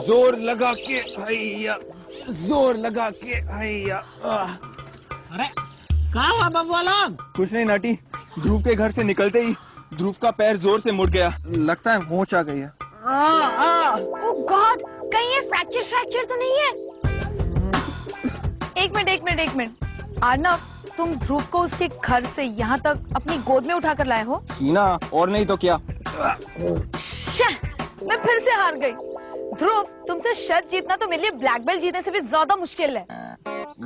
जोर लगा के हैया, जोर लगा के हैया। अरे क्या हुआ बबुआ लोग? कुछ नहीं नाटी, ध्रुव के घर से निकलते ही ध्रुव का पैर जोर से मुड़ गया, लगता है मोच आ गई है। ओह गॉड, कहीं ये फ्रैक्चर तो नहीं है? एक मिनट अर्नव, तुम ध्रुव को उसके घर से यहाँ तक अपनी गोद में उठाकर लाए हो? हीना, और नहीं तो क्या। मैं फिर से हार गई। ध्रुव, तुमसे शत जीतना तो मेरे लिए ब्लैक बेल्ट जीतने से भी ज्यादा मुश्किल है।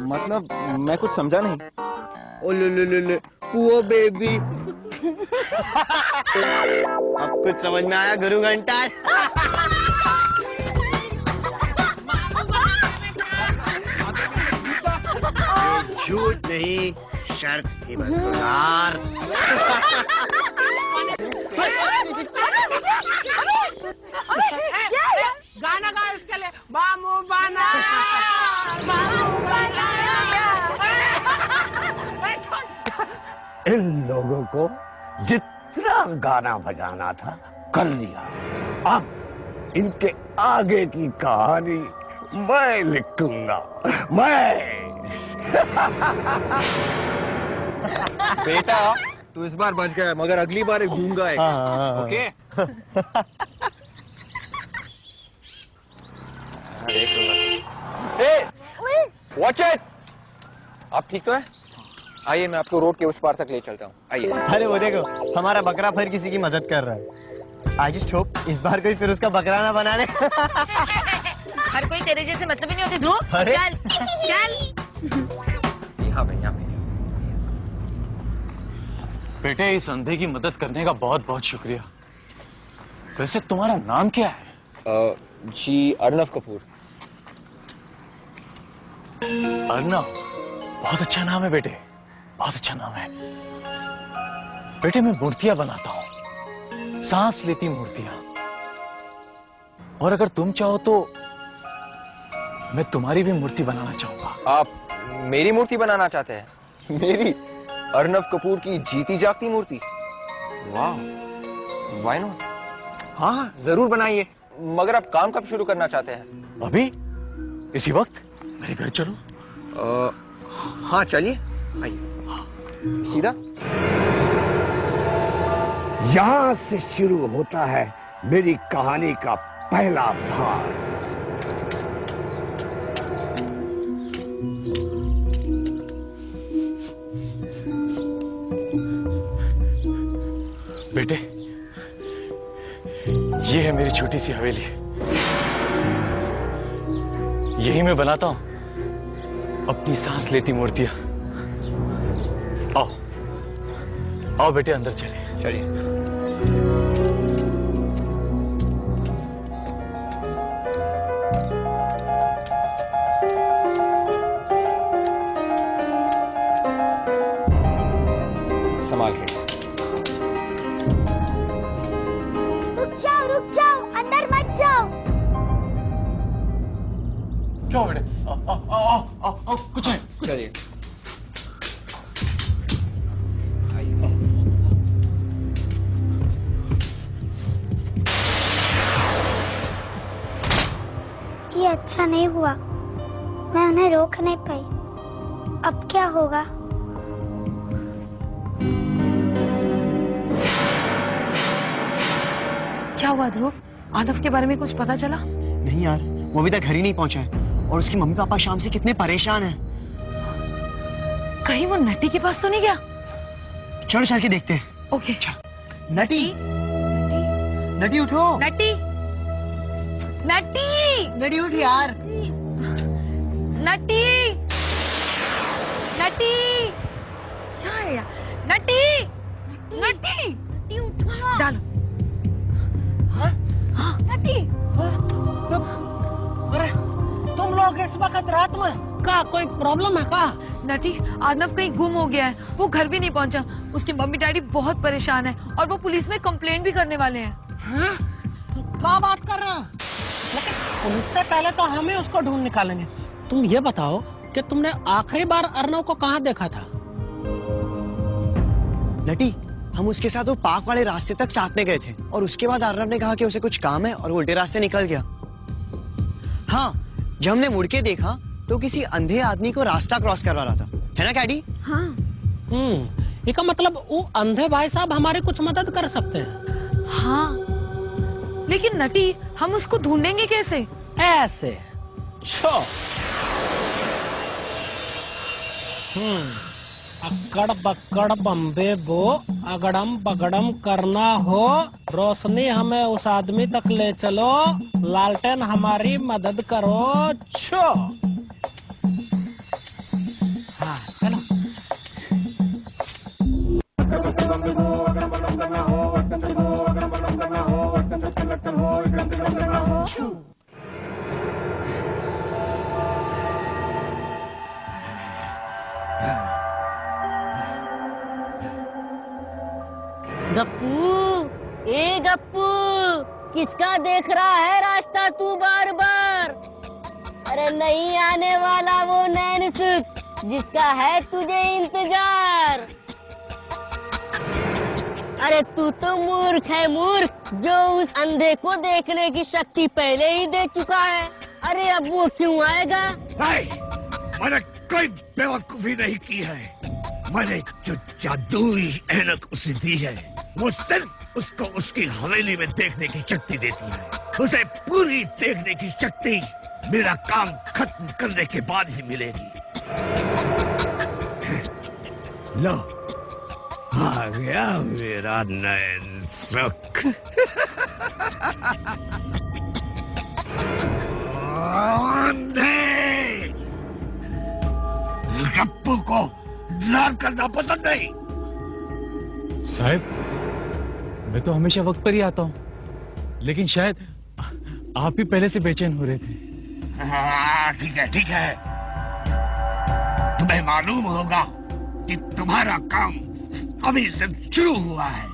मतलब मैं कुछ समझा नहीं। ओ ले वो बेबी। अब कुछ समझ में आया गुरु घंटा? झूठ नहीं, शर्त थी बरकरार। गाना गा इसके लिए, बामू बना। इन लोगों को जितना गाना बजाना था कर लिया, अब इनके आगे की कहानी मैं लिखूंगा, मैं। बेटा तू इस बार बच गया, मगर अगली बार घूमगा। ओके। Watch it. आप ठीक तो है? आइए मैं आपको रोड के उस पार तक ले चलता हूँ, आइए। अरे वो देखो, हमारा बकरा फिर किसी की मदद कर रहा है। आई जस्ट होप इस बार कोई फिर उसका बकरा ना बना ले। हर कोई तेरे जैसे मतलब ही नहीं होती ध्रुव। चल यहाँ पे, यहाँ पे। बेटे, इस अंधे की मदद करने का बहुत बहुत शुक्रिया। वैसे तुम्हारा नाम क्या है? जी अर्नव कपूर। अर्नव, बहुत अच्छा नाम है बेटे, बहुत अच्छा नाम है। बेटे मैं मूर्तियां बनाता हूं, सांस लेती मूर्तियां, और अगर तुम चाहो तो मैं तुम्हारी भी मूर्ति बनाना चाहूंगा। आप मेरी मूर्ति बनाना चाहते हैं? मेरी? अर्नव कपूर की जीती जागती मूर्ति? वाह, व्हाई नॉट। हाँ जरूर बनाइए, मगर आप काम कब शुरू करना चाहते हैं? अभी इसी वक्त मेरे घर चलो। हाँ चलिए, आइए। सीधा यहां से शुरू होता है मेरी कहानी का पहला भाग। बेटे, ये है मेरी छोटी सी हवेली, यही मैं बनाता हूं अपनी सांस लेती मूर्तियां। आओ आओ बेटे, अंदर चलिए। चलिए। संभाल के। रुक जाओ, अंदर मत जाओ। क्या बेटे? आओ, कुछ नहीं। चलिए। ये अच्छा नहीं हुआ, मैं उन्हें रोक नहीं पाई। अब क्या होगा? क्या हुआ ध्रुव? अर्नव के बारे में कुछ पता चला? नहीं यार, वो अभी तक घर ही नहीं पहुंचा है, और उसकी मम्मी पापा शाम से कितने परेशान हैं। कहीं वो नटी के पास तो नहीं गया? चलो चल के देखते हैं। ओके। नटी, नटी उठो। नटी, नटी, नटी उठ यार। नटी, नटी, क्या है यार? नटी, नटी, नटी उठो। डालो। हाँ, नटी। अरे तुम लोग इस वक्त रात में का कोई प्रॉब्लम है का? नटी, अर्नव कहीं गुम हो गया है, वो घर भी नहीं पहुंचा। उसके मम्मी डैडी बहुत परेशान है और वो पुलिस में कंप्लेंट भी करने वाले हैं। हाँ? क्या बात कर रहे हैं? लेकिन पुलिस से पहले तो हमें उसको ढूंढ निकालेंगे। तुम ये बताओ कि तुमने आखिरी बार अर्नव को कहाँ देखा था? नटी, हम उसके साथ वो पार्क वाले रास्ते तक साथ में गए थे, और उसके बाद अर्नव ने कहा कि उसे कुछ काम है और वो उल्टे रास्ते निकल गया। हाँ, जब हमने मुड़ के देखा तो किसी अंधे आदमी को रास्ता क्रॉस करवा रहा था, है ना कैडी? हाँ। इसका मतलब वो अंधे भाई साहब हमारी कुछ मदद कर सकते हैं। हाँ, लेकिन नटी हम उसको ढूंढेंगे कैसे? ऐसे अकड़ बकड़ बम्बे बो, अगड़म बगड़म करना हो, रोशनी हमें उस आदमी तक ले चलो, लालटेन हमारी मदद करो। छो हाँ चलो। गप्पू, ए गप्पू, किसका देख रहा है रास्ता तू बार बार? अरे नहीं आने वाला वो नैन सुख जिसका है तुझे इंतजार। अरे तू तो मूर्ख है, मूर्ख, जो उस अंधे को देखने की शक्ति पहले ही दे चुका है। अरे अब वो क्यों आएगा? मैंने कोई बेवकूफी नहीं की है। मैंने जो जादुई ऐनक उसे दी है, वो सिर्फ उसको उसकी हवेली में देखने की शक्ति देती है। उसे पूरी देखने की शक्ति मेरा काम खत्म करने के बाद ही मिलेगी। लो, आ गया मेरा नैन सुख। गप्पू को इंतजार करना पसंद नहीं। साहब, मैं तो हमेशा वक्त पर ही आता हूँ, लेकिन शायद आप भी पहले से बेचैन हो रहे थे। ठीक है, ठीक है। तुम्हें मालूम होगा कि तुम्हारा काम अभी सिर्फ शुरू हुआ है।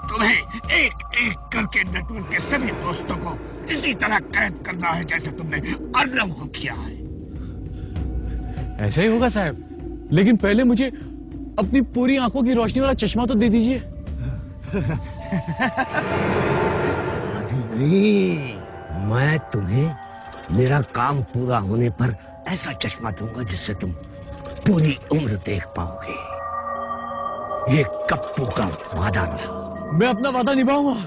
तुम्हें एक एक करके नेटवर्क के सभी दोस्तों को इसी तरह कैद करना है जैसे तुमने अर्नव को किया है। ऐसा ही होगा साहब, लेकिन पहले मुझे अपनी पूरी आंखों की रोशनी वाला चश्मा तो दे दीजिए। मैं तुम्हें मेरा काम पूरा होने पर ऐसा चश्मा दूंगा जिससे तुम पूरी उम्र देख पाओगे। ये गप्पू का वादा रहा। मैं अपना वादा निभाऊंगा।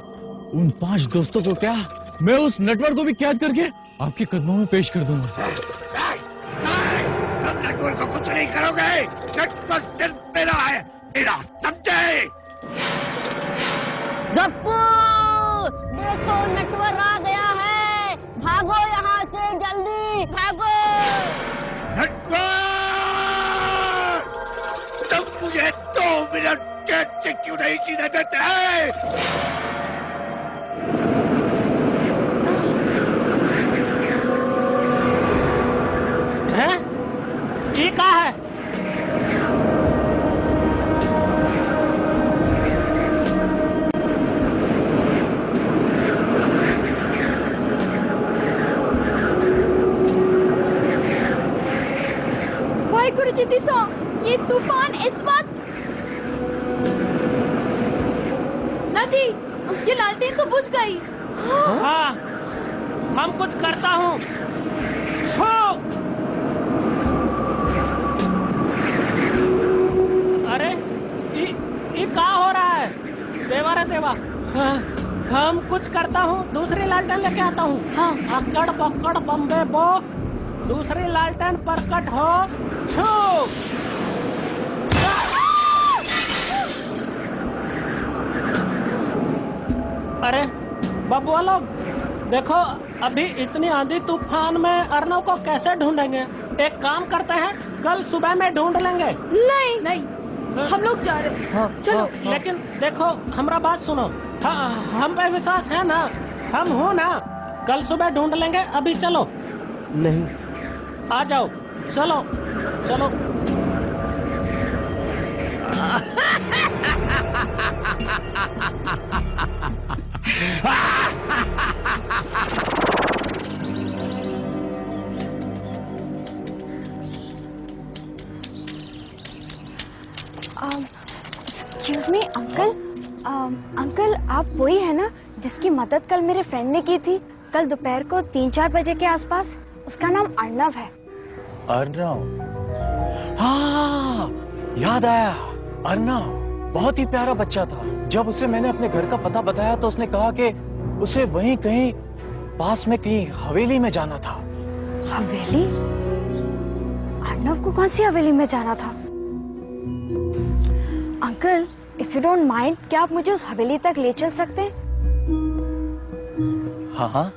उन 5 दोस्तों को क्या, मैं उस नेटवर्क को भी कैद करके आपके कदमों में पेश कर दूंगा। तुम नेटवर्क को कुछ नहीं करोगे। नेटवर्क सिर्फ मेरा है, मेरा, समझे? गप्पू, देखो नेटवर्क आ गया है, भागो यहाँ से, जल्दी भागो। नेटवर्क, तुम मुझे 2 मिनट चैन से क्यों नहीं जीने देते हैं? हैं? ये क्या है? वाहिगुरु जी दिसो, ये तूफान इस वक्त। ना जी, ये लालटेन तो बुझ गई। हाँ, हम कुछ करता हूँ। अरे ये क्या हो रहा है? देवा रे देवा, हाँ, हम कुछ करता हूँ, दूसरी लालटेन लेके आता हूँ। हाँ। अकड़ पकड़ बम्बे बो, दूसरी लालटेन प्रकट हो। छू। अरे बबुआ लोग, देखो अभी इतनी आंधी तूफान में अर्नव को कैसे ढूंढेंगे? एक काम करते हैं, कल सुबह में ढूंढ लेंगे। नहीं नहीं, हम लोग जा रहे हैं। चलो। लेकिन देखो, हमारा बात सुनो। हम पे विश्वास है ना? हम हो ना? कल सुबह ढूंढ लेंगे, अभी चलो। नहीं, आ जाओ, चलो चलो। एक्सक्यूज मी अंकल, अंकल आप वही है ना जिसकी मदद कल मेरे फ्रेंड ने की थी? कल दोपहर को 3-4 बजे के आसपास। उसका नाम अर्नव है। अर्नव? हाँ, याद आया। अर्नव बहुत ही प्यारा बच्चा था। जब उसे मैंने अपने घर का पता बताया तो उसने कहा कि उसे वहीं कहीं पास में कहीं हवेली में जाना था। हवेली? अर्नव को कौन सी हवेली में जाना था? Uncle, if you don't mind, क्या आप मुझे उस हवेली तक ले चल सकते हैं? हाँ हाँ,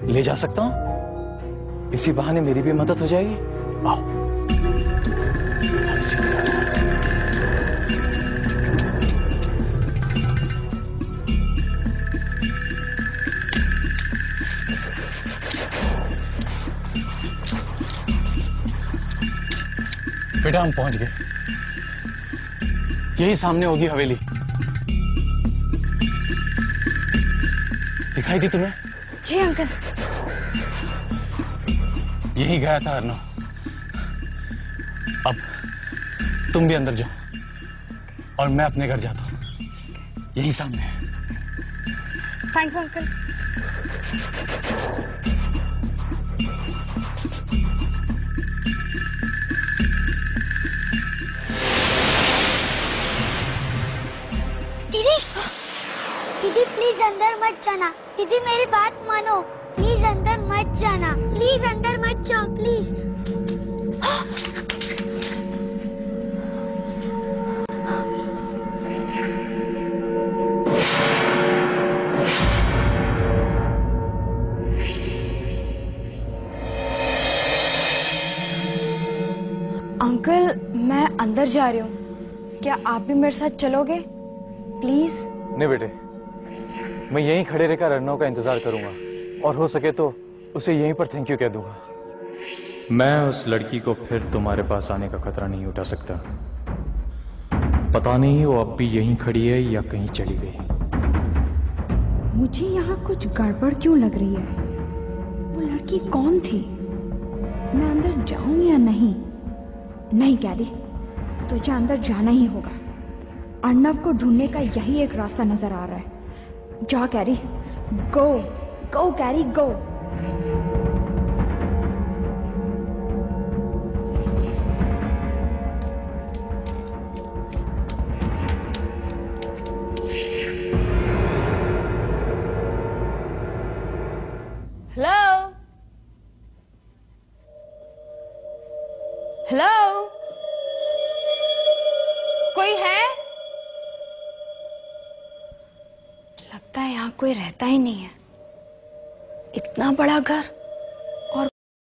ले जा सकता हूँ। इसी बहाने मेरी भी मदद हो जाएगी। आओ। बेटा हम पहुंच गए। यही सामने होगी हवेली। दिखाई दी तुम्हें? जी अंकल। यही गया था अर्नव। अब तुम भी अंदर जाओ और मैं अपने घर जाता हूं। यही सामने है। Thank you uncle. दीदी प्लीज अंदर मत जाना। दीदी मेरी बात मानो, प्लीज अंदर मत जाना। प्लीज अंदर मत जाओ प्लीज। अंकल मैं अंदर जा रही हूँ, क्या आप भी मेरे साथ चलोगे प्लीज? नहीं बेटे, मैं यहीं खड़े रहकर अर्नव का इंतजार करूंगा और हो सके तो उसे यहीं पर थैंक यू कह दूंगा। मैं उस लड़की को फिर तुम्हारे पास आने का खतरा नहीं उठा सकता। पता नहीं वो अब भी यहीं खड़ी है या कहीं चली गई। मुझे यहाँ कुछ गड़बड़ क्यों लग रही है? वो लड़की कौन थी? मैं अंदर जाऊं या नहीं? नहीं कैरी, तुझे अंदर जाना ही होगा। अर्नव को ढूंढने का यही एक रास्ता नजर आ रहा है। जा कैरी, गो गो कैरी गो। हेलो हेलो, कोई है? लगता है यहाँ कोई रहता ही नहीं है। इतना बड़ा घर